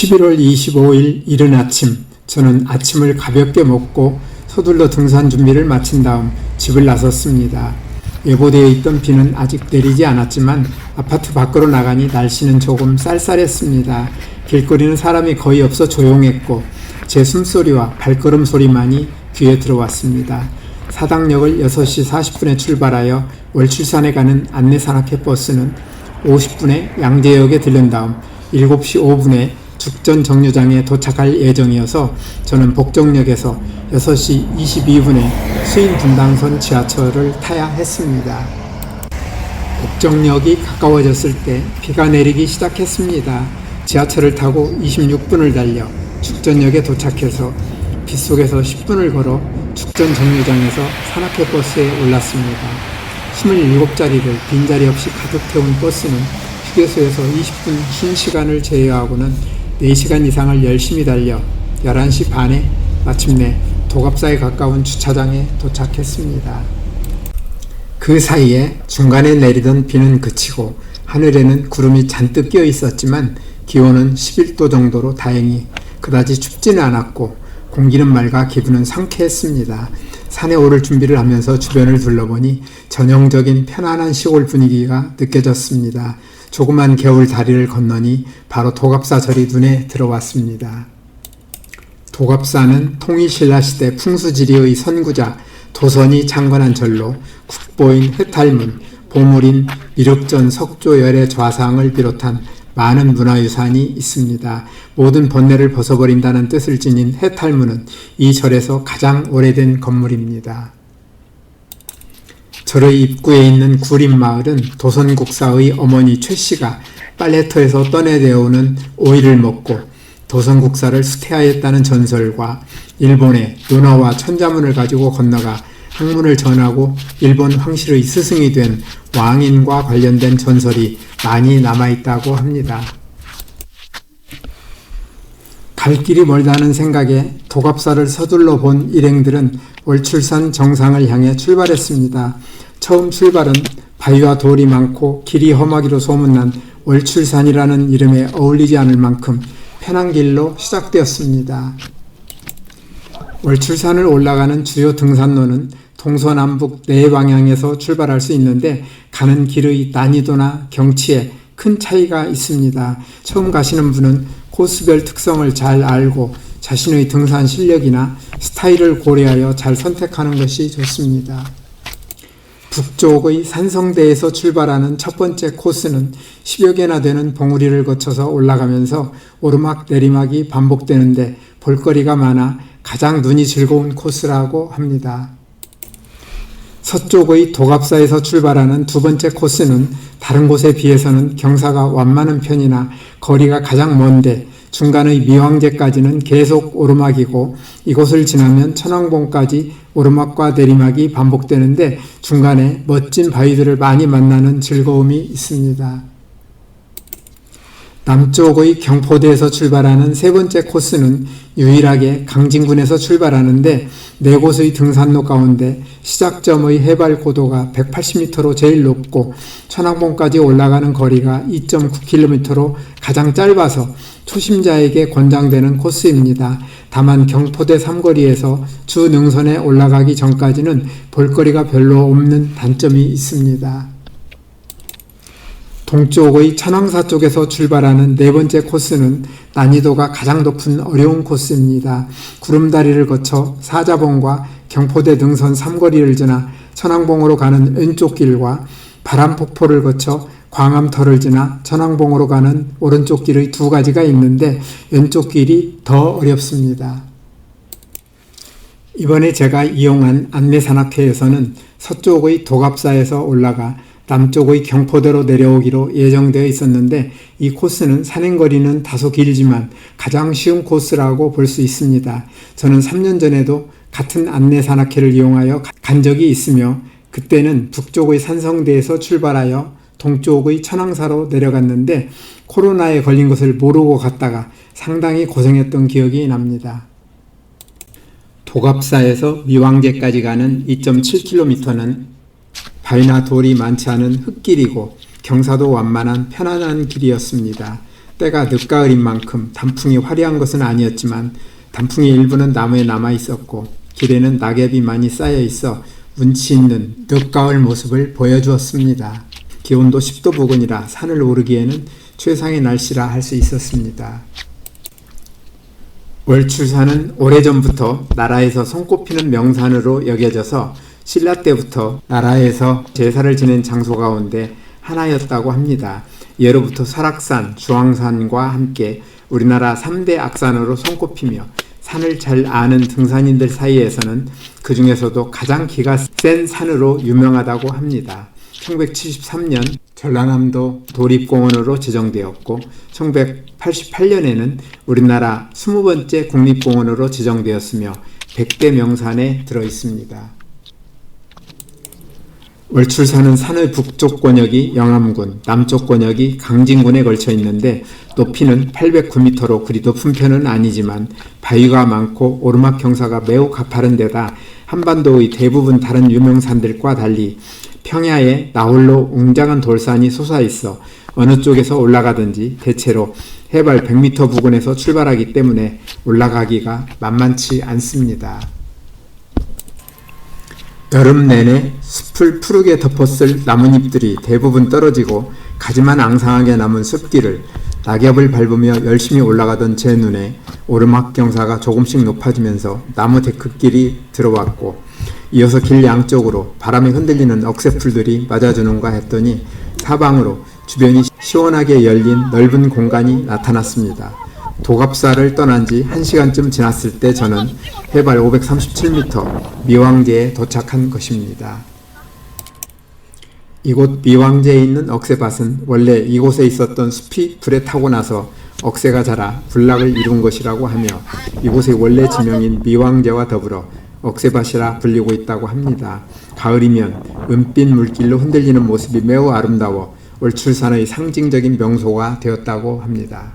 11월 25일 이른 아침, 저는 아침을 가볍게 먹고 서둘러 등산 준비를 마친 다음 집을 나섰습니다. 예보되어 있던 비는 아직 내리지 않았지만 아파트 밖으로 나가니 날씨는 조금 쌀쌀했습니다. 길거리는 사람이 거의 없어 조용했고 제 숨소리와 발걸음 소리만이 귀에 들어왔습니다. 사당역을 6시 40분에 출발하여 월출산에 가는 안내산악회 버스는 50분에 양재역에 들른 다음 7시 5분에 죽전 정류장에 도착할 예정이어서 저는 복정역에서 6시 22분에 수인분당선 지하철을 타야 했습니다. 복정역이 가까워졌을 때 비가 내리기 시작했습니다. 지하철을 타고 26분을 달려 죽전역에 도착해서 빗속에서 10분을 걸어 죽전 정류장에서 산악회 버스에 올랐습니다. 27자리를 빈자리 없이 가득 태운 버스는 휴게소에서 20분 쉰 시간을 제외하고는 4시간 이상을 열심히 달려 11시 반에 마침내 도갑사에 가까운 주차장에 도착했습니다. 그 사이에 중간에 내리던 비는 그치고 하늘에는 구름이 잔뜩 끼어 있었지만 기온은 11도 정도로 다행히 그다지 춥지는 않았고 공기는 맑아 기분은 상쾌했습니다. 산에 오를 준비를 하면서 주변을 둘러보니 전형적인 편안한 시골 분위기가 느껴졌습니다. 조그만 개울 다리를 건너니 바로 도갑사절이 눈에 들어왔습니다. 도갑사는 통일신라시대 풍수지리의 선구자 도선이 창건한 절로 국보인 해탈문, 보물인 미륵전 석조열의 좌상을 비롯한 많은 문화유산이 있습니다. 모든 번뇌를 벗어버린다는 뜻을 지닌 해탈문은 이 절에서 가장 오래된 건물입니다. 절의 입구에 있는 구림마을은 도선국사의 어머니 최씨가 빨래터에서 떠내려오는 오이를 먹고 도선국사를 수태하였다는 전설과 일본의 논어와 천자문을 가지고 건너가 학문을 전하고 일본 황실의 스승이 된 왕인과 관련된 전설이 많이 남아있다고 합니다. 갈 길이 멀다는 생각에 도갑사를 서둘러 본 일행들은 월출산 정상을 향해 출발했습니다. 처음 출발은 바위와 돌이 많고 길이 험하기로 소문난 월출산이라는 이름에 어울리지 않을 만큼 편한 길로 시작되었습니다. 월출산을 올라가는 주요 등산로는 동서남북 4방향에서 출발할 수 있는데 가는 길의 난이도나 경치에 큰 차이가 있습니다. 처음 가시는 분은 코스별 특성을 잘 알고 자신의 등산 실력이나 스타일을 고려하여 잘 선택하는 것이 좋습니다. 북쪽의 산성대에서 출발하는 첫 번째 코스는 10여 개나 되는 봉우리를 거쳐서 올라가면서 오르막 내리막이 반복되는데 볼거리가 많아 가장 눈이 즐거운 코스라고 합니다. 서쪽의 도갑사에서 출발하는 두 번째 코스는 다른 곳에 비해서는 경사가 완만한 편이나 거리가 가장 먼데 중간의 미왕제까지는 계속 오르막이고 이곳을 지나면 천왕봉까지 오르막과 내리막이 반복되는데 중간에 멋진 바위들을 많이 만나는 즐거움이 있습니다. 남쪽의 경포대에서 출발하는 세 번째 코스는 유일하게 강진군에서 출발하는데 4곳의 등산로 가운데 시작점의 해발 고도가 180m로 제일 높고 천왕봉까지 올라가는 거리가 2.9km로 가장 짧아서 초심자에게 권장되는 코스입니다. 다만 경포대 삼거리에서 주 능선에 올라가기 전까지는 볼거리가 별로 없는 단점이 있습니다. 동쪽의 천왕사 쪽에서 출발하는 네 번째 코스는 난이도가 가장 높은 어려운 코스입니다. 구름다리를 거쳐 사자봉과 경포대 능선 삼거리를 지나 천왕봉으로 가는 왼쪽 길과 바람폭포를 거쳐 광암터를 지나 천왕봉으로 가는 오른쪽 길의 두 가지가 있는데 왼쪽 길이 더 어렵습니다. 이번에 제가 이용한 안내산악회에서는 서쪽의 도갑사에서 올라가 남쪽의 경포대로 내려오기로 예정되어 있었는데 이 코스는 산행거리는 다소 길지만 가장 쉬운 코스라고 볼 수 있습니다. 저는 3년 전에도 같은 안내산악회를 이용하여 간 적이 있으며 그때는 북쪽의 산성대에서 출발하여 동쪽의 천왕사로 내려갔는데 코로나에 걸린 것을 모르고 갔다가 상당히 고생했던 기억이 납니다. 도갑사에서 미왕제까지 가는 2.7km는 바위나 돌이 많지 않은 흙길이고 경사도 완만한 편안한 길이었습니다. 때가 늦가을인 만큼 단풍이 화려한 것은 아니었지만 단풍의 일부는 나무에 남아 있었고 길에는 낙엽이 많이 쌓여 있어 운치 있는 늦가을 모습을 보여주었습니다. 기온도 10도 부근이라 산을 오르기에는 최상의 날씨라 할 수 있었습니다. 월출산은 오래전부터 나라에서 손꼽히는 명산으로 여겨져서 신라 때부터 나라에서 제사를 지낸 장소 가운데 하나였다고 합니다. 예로부터 설악산, 주황산과 함께 우리나라 3대 악산으로 손꼽히며 산을 잘 아는 등산인들 사이에서는 그 중에서도 가장 기가 센 산으로 유명하다고 합니다. 1973년 전라남도 도립공원으로 지정되었고 1988년에는 우리나라 20번째 국립공원으로 지정되었으며 100대 명산에 들어있습니다. 월출산은 산의 북쪽 권역이 영암군, 남쪽 권역이 강진군에 걸쳐 있는데 높이는 809m로 그리 높은 편은 아니지만 바위가 많고 오르막 경사가 매우 가파른 데다 한반도의 대부분 다른 유명산들과 달리 평야에 나홀로 웅장한 돌산이 솟아있어 어느 쪽에서 올라가든지 대체로 해발 100m 부근에서 출발하기 때문에 올라가기가 만만치 않습니다. 여름 내내 숲을 푸르게 덮었을 나뭇잎들이 대부분 떨어지고 가지만 앙상하게 남은 숲길을 낙엽을 밟으며 열심히 올라가던 제 눈에 오르막 경사가 조금씩 높아지면서 나무 데크길이 들어왔고 이어서 길 양쪽으로 바람에 흔들리는 억새풀들이 맞아주는가 했더니 사방으로 주변이 시원하게 열린 넓은 공간이 나타났습니다. 도갑사를 떠난 지 1시간쯤 지났을 때 저는 해발 537m 미왕제에 도착한 것입니다. 이곳 미왕제에 있는 억새밭은 원래 이곳에 있었던 숲이 불에 타고 나서 억새가 자라 군락을 이룬 것이라고 하며 이곳의 원래 지명인 미왕제와 더불어 억새밭이라 불리고 있다고 합니다. 가을이면 은빛 물길로 흔들리는 모습이 매우 아름다워 월출산의 상징적인 명소가 되었다고 합니다.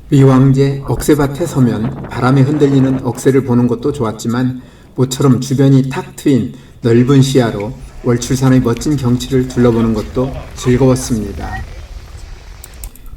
미왕제 억새밭에 서면 바람에 흔들리는 억새를 보는 것도 좋았지만 모처럼 주변이 탁 트인 넓은 시야로 월출산의 멋진 경치를 둘러보는 것도 즐거웠습니다.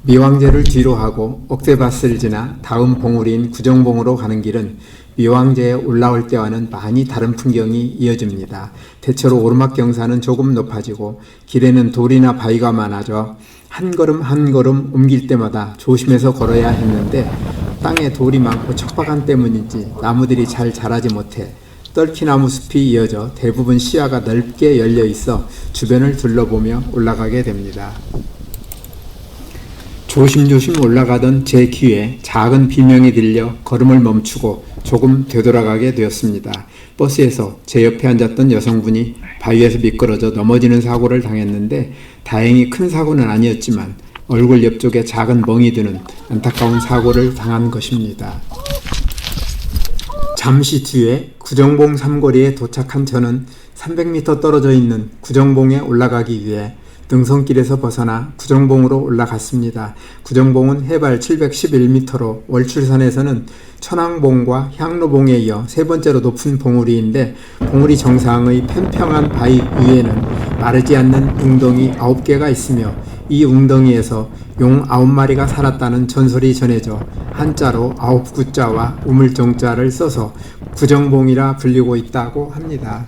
미왕제를 뒤로 하고 억새밭을 지나 다음 봉우리인 구정봉으로 가는 길은 미왕제에 올라올 때와는 많이 다른 풍경이 이어집니다. 대체로 오르막 경사는 조금 높아지고 길에는 돌이나 바위가 많아져 한 걸음 한 걸음 옮길 때마다 조심해서 걸어야 했는데 땅에 돌이 많고 척박한 때문인지 나무들이 잘 자라지 못해 떨키나무 숲이 이어져 대부분 시야가 넓게 열려 있어 주변을 둘러보며 올라가게 됩니다. 조심조심 올라가던 제 귀에 작은 비명이 들려 걸음을 멈추고 조금 되돌아가게 되었습니다. 버스에서 제 옆에 앉았던 여성분이 바위에서 미끄러져 넘어지는 사고를 당했는데 다행히 큰 사고는 아니었지만 얼굴 옆쪽에 작은 멍이 드는 안타까운 사고를 당한 것입니다. 잠시 뒤에 구정봉 삼거리에 도착한 저는 300m 떨어져 있는 구정봉에 올라가기 위해 능선길에서 벗어나 구정봉으로 올라갔습니다. 구정봉은 해발 711m로 월출산에서는 천왕봉과 향로봉에 이어 세 번째로 높은 봉우리인데 봉우리 정상의 팽평한 바위 위에는 마르지 않는 웅덩이 9개가 있으며 이 웅덩이에서 용 9마리가 살았다는 전설이 전해져 한자로 9구자와 우물정자를 써서 구정봉이라 불리고 있다고 합니다.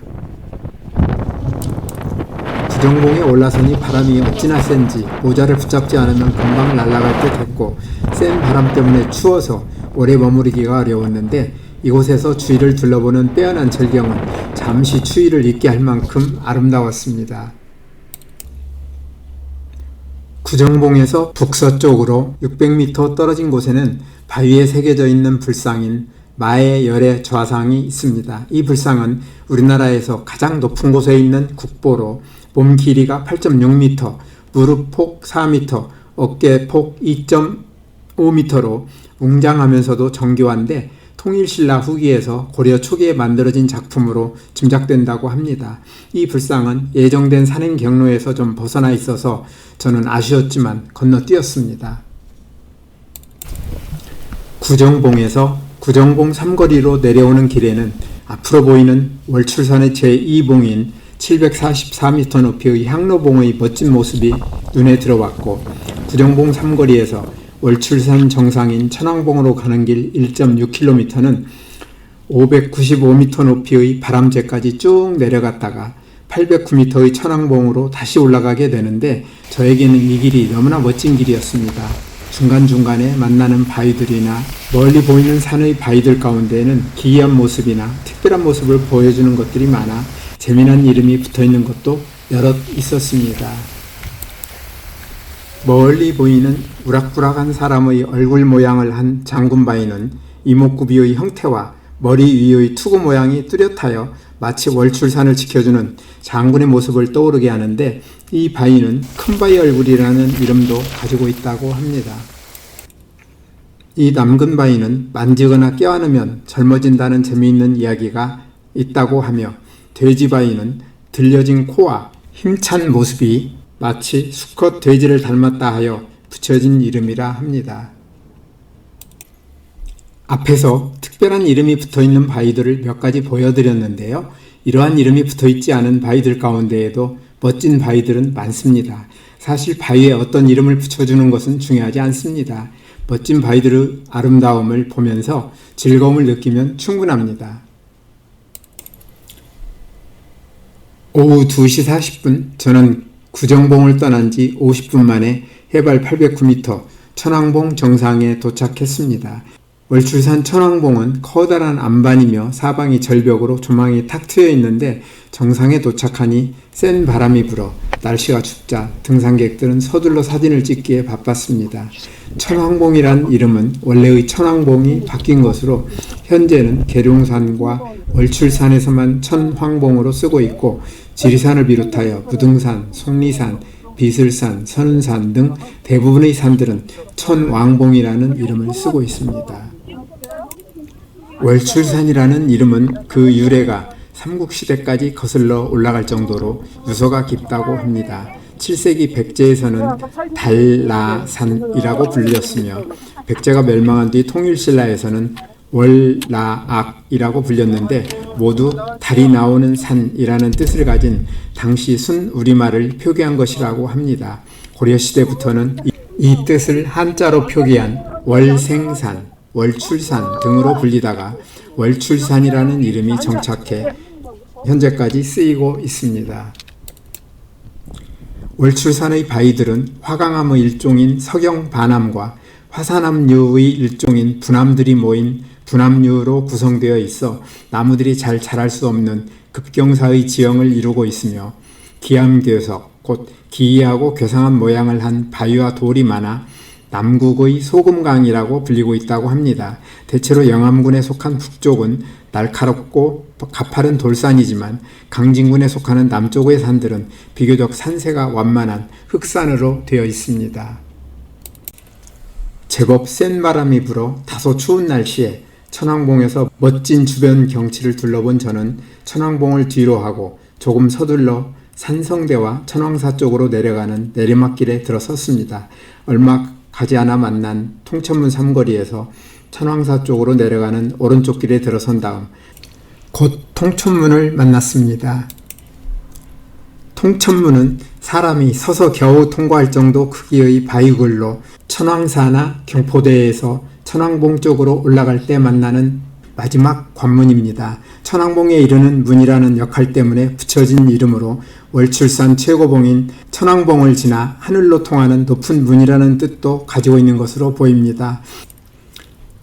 구정봉에 올라서니 바람이 어찌나 센지 모자를 붙잡지 않으면 금방 날아갈 듯 했고 센 바람 때문에 추워서 오래 머무르기가 어려웠는데 이곳에서 주위를 둘러보는 빼어난 절경은 잠시 추위를 잊게 할 만큼 아름다웠습니다. 구정봉에서 북서쪽으로 600m 떨어진 곳에는 바위에 새겨져 있는 불상인 마의 열의 좌상이 있습니다. 이 불상은 우리나라에서 가장 높은 곳에 있는 국보로 몸 길이가 8.6m, 무릎 폭 4m, 어깨 폭 2.5m로 웅장하면서도 정교한데 통일신라 후기에서 고려 초기에 만들어진 작품으로 짐작된다고 합니다. 이 불상은 예정된 산행 경로에서 좀 벗어나 있어서 저는 아쉬웠지만 건너뛰었습니다. 구정봉에서 구정봉 삼거리로 내려오는 길에는 앞으로 보이는 월출산의 제2봉인 744m 높이의 향로봉의 멋진 모습이 눈에 들어왔고, 구정봉 삼거리에서 월출산 정상인 천왕봉으로 가는 길 1.6km는 595m 높이의 바람제까지 쭉 내려갔다가 809m의 천왕봉으로 다시 올라가게 되는데, 저에게는 이 길이 너무나 멋진 길이었습니다. 중간중간에 만나는 바위들이나 멀리 보이는 산의 바위들 가운데에는 기이한 모습이나 특별한 모습을 보여주는 것들이 많아 재미난 이름이 붙어있는 것도 여럿 있었습니다. 멀리 보이는 우락부락한 사람의 얼굴 모양을 한 장군바위는 이목구비의 형태와 머리 위의 투구 모양이 뚜렷하여 마치 월출산을 지켜주는 장군의 모습을 떠오르게 하는데, 이 바위는 큰바위 얼굴이라는 이름도 가지고 있다고 합니다. 이 남근바위는 만지거나 껴안으면 젊어진다는 재미있는 이야기가 있다고 하며, 돼지바위는 들려진 코와 힘찬 모습이 마치 수컷 돼지를 닮았다 하여 붙여진 이름이라 합니다. 앞에서 특별한 이름이 붙어있는 바위들을 몇 가지 보여드렸는데요. 이러한 이름이 붙어있지 않은 바위들 가운데에도 멋진 바위들은 많습니다. 사실 바위에 어떤 이름을 붙여주는 것은 중요하지 않습니다. 멋진 바위들의 아름다움을 보면서 즐거움을 느끼면 충분합니다. 오후 2시 40분, 저는 구정봉을 떠난 지 50분 만에 해발 809m 천왕봉 정상에 도착했습니다. 월출산 천왕봉은 커다란 안반이며 사방이 절벽으로 조망이 탁 트여 있는데, 정상에 도착하니 센 바람이 불어 날씨가 춥자 등산객들은 서둘러 사진을 찍기에 바빴습니다. 천왕봉이란 이름은 원래의 천왕봉이 바뀐 것으로 현재는 계룡산과 월출산에서만 천황봉으로 쓰고 있고, 지리산을 비롯하여 무등산, 속리산, 비슬산, 선운산 등 대부분의 산들은 천왕봉이라는 이름을 쓰고 있습니다. 월출산이라는 이름은 그 유래가 삼국시대까지 거슬러 올라갈 정도로 유서가 깊다고 합니다. 7세기 백제에서는 달라산이라고 불렸으며, 백제가 멸망한 뒤 통일신라에서는 월라악이라고 불렸는데, 모두 달이 나오는 산이라는 뜻을 가진 당시 순 우리말을 표기한 것이라고 합니다. 고려시대부터는 이 뜻을 한자로 표기한 월생산, 월출산 등으로 불리다가 월출산이라는 이름이 정착해 현재까지 쓰이고 있습니다. 월출산의 바위들은 화강암의 일종인 석영반암과 화산암류의 일종인 분암들이 모인 분암류로 구성되어 있어 나무들이 잘 자랄 수 없는 급경사의 지형을 이루고 있으며, 기암괴석, 곧 기이하고 괴상한 모양을 한 바위와 돌이 많아 남국의 소금강이라고 불리고 있다고 합니다. 대체로 영암군에 속한 북쪽은 날카롭고 가파른 돌산이지만, 강진군에 속하는 남쪽의 산들은 비교적 산세가 완만한 흑산으로 되어 있습니다. 제법 센 바람이 불어 다소 추운 날씨에 천왕봉에서 멋진 주변 경치를 둘러본 저는 천왕봉을 뒤로 하고 조금 서둘러 산성대와 천왕사 쪽으로 내려가는 내리막길에 들어섰습니다. 얼마 가지 않아 만난 통천문 삼거리에서 천왕사 쪽으로 내려가는 오른쪽 길에 들어선 다음 곧 통천문을 만났습니다. 통천문은 사람이 서서 겨우 통과할 정도 크기의 바위굴로 천왕사나 경포대에서 천왕봉 쪽으로 올라갈 때 만나는 마지막 관문입니다. 천왕봉에 이르는 문이라는 역할 때문에 붙여진 이름으로 월출산 최고봉인 천왕봉을 지나 하늘로 통하는 높은 문이라는 뜻도 가지고 있는 것으로 보입니다.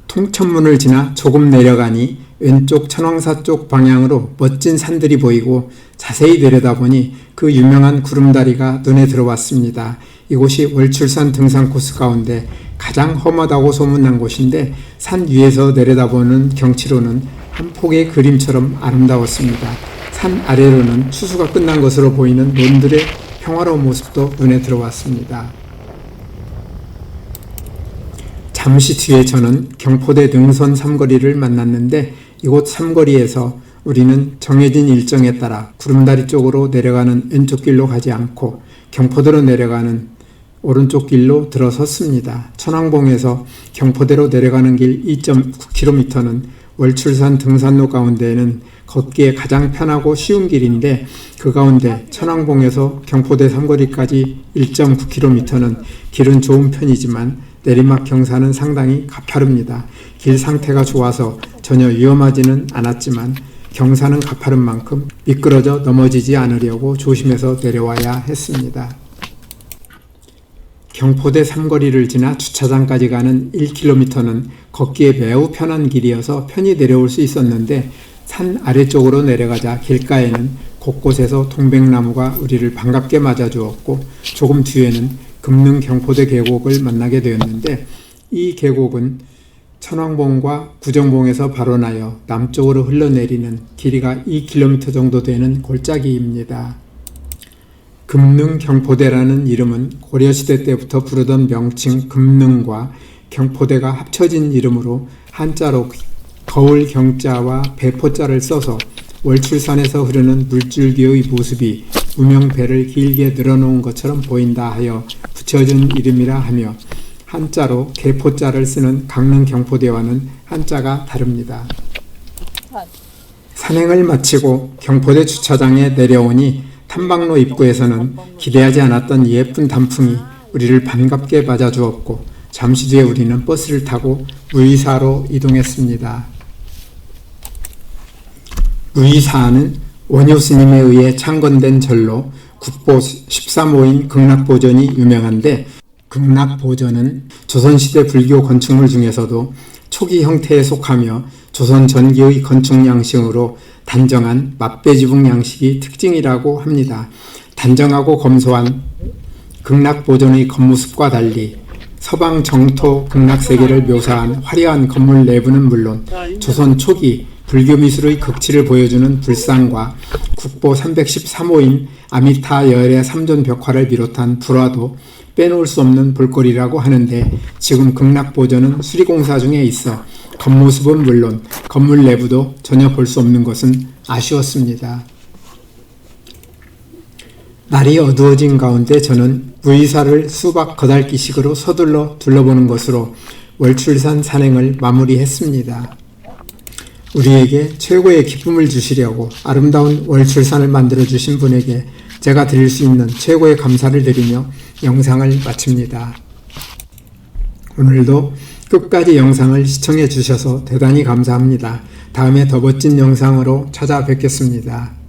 통천문을 지나 조금 내려가니 왼쪽 천왕사 쪽 방향으로 멋진 산들이 보이고, 자세히 내려다보니 그 유명한 구름다리가 눈에 들어왔습니다. 이곳이 월출산 등산 코스 가운데 가장 험하다고 소문난 곳인데, 산 위에서 내려다보는 경치로는 한 폭의 그림처럼 아름다웠습니다. 산 아래로는 추수가 끝난 것으로 보이는 논들의 평화로운 모습도 눈에 들어왔습니다. 잠시 뒤에 저는 경포대 능선 삼거리를 만났는데, 이곳 삼거리에서 우리는 정해진 일정에 따라 구름다리 쪽으로 내려가는 왼쪽 길로 가지 않고 경포대로 내려가는 오른쪽 길로 들어섰습니다. 천왕봉에서 경포대로 내려가는 길 2.9km는 월출산 등산로 가운데에는 걷기에 가장 편하고 쉬운 길인데 그 가운데 천왕봉에서 경포대 삼거리까지 1.9km는 길은 좋은 편이지만 내리막 경사는 상당히 가파릅니다. 길 상태가 좋아서 전혀 위험하지는 않았지만 경사는 가파른 만큼 미끄러져 넘어지지 않으려고 조심해서 내려와야 했습니다. 경포대 삼거리를 지나 주차장까지 가는 1km는 걷기에 매우 편한 길이어서 편히 내려올 수 있었는데 산 아래쪽으로 내려가자 길가에는 곳곳에서 동백나무가 우리를 반갑게 맞아주었고 조금 뒤에는 금능 경포대 계곡을 만나게 되었는데 이 계곡은 천왕봉과 구정봉에서 발원하여 남쪽으로 흘러내리는 길이가 2km 정도 되는 골짜기입니다. 금능 경포대라는 이름은 고려시대 때부터 부르던 명칭 금능과 경포대가 합쳐진 이름으로 한자로 거울 경자와 배포자를 써서 월출산에서 흐르는 물줄기의 모습이 무명배를 길게 늘어놓은 것처럼 보인다 하여 붙여진 이름이라 하며 한자로 개포자를 쓰는 강릉 경포대와는 한자가 다릅니다. 산행을 마치고 경포대 주차장에 내려오니 탐방로 입구에서는 기대하지 않았던 예쁜 단풍이 우리를 반갑게 맞아주었고 잠시 뒤에 우리는 버스를 타고 무의사로 이동했습니다. 무의사는 원효 스님에 의해 창건된 절로 국보 13호인 극락보전이 유명한데 극락보전은 조선시대 불교 건축물 중에서도 초기 형태에 속하며 조선 전기의 건축 양식으로 단정한 맞배지붕 양식이 특징이라고 합니다. 단정하고 검소한 극락보전의 겉모습과 달리 서방 정토 극락세계를 묘사한 화려한 건물 내부는 물론 조선 초기 불교 미술의 극치를 보여주는 불상과 국보 313호인 아미타 열의 삼존 벽화를 비롯한 불화도 빼놓을 수 없는 볼거리라고 하는데 지금 극락보전은 수리공사 중에 있어 겉모습은 물론 건물 내부도 전혀 볼 수 없는 것은 아쉬웠습니다. 날이 어두워진 가운데 저는 무의사를 수박 거달기식으로 서둘러 둘러보는 것으로 월출산 산행을 마무리했습니다. 우리에게 최고의 기쁨을 주시려고 아름다운 월출산을 만들어주신 분에게 제가 드릴 수 있는 최고의 감사를 드리며 영상을 마칩니다. 오늘도 끝까지 영상을 시청해 주셔서 대단히 감사합니다. 다음에 더 멋진 영상으로 찾아뵙겠습니다.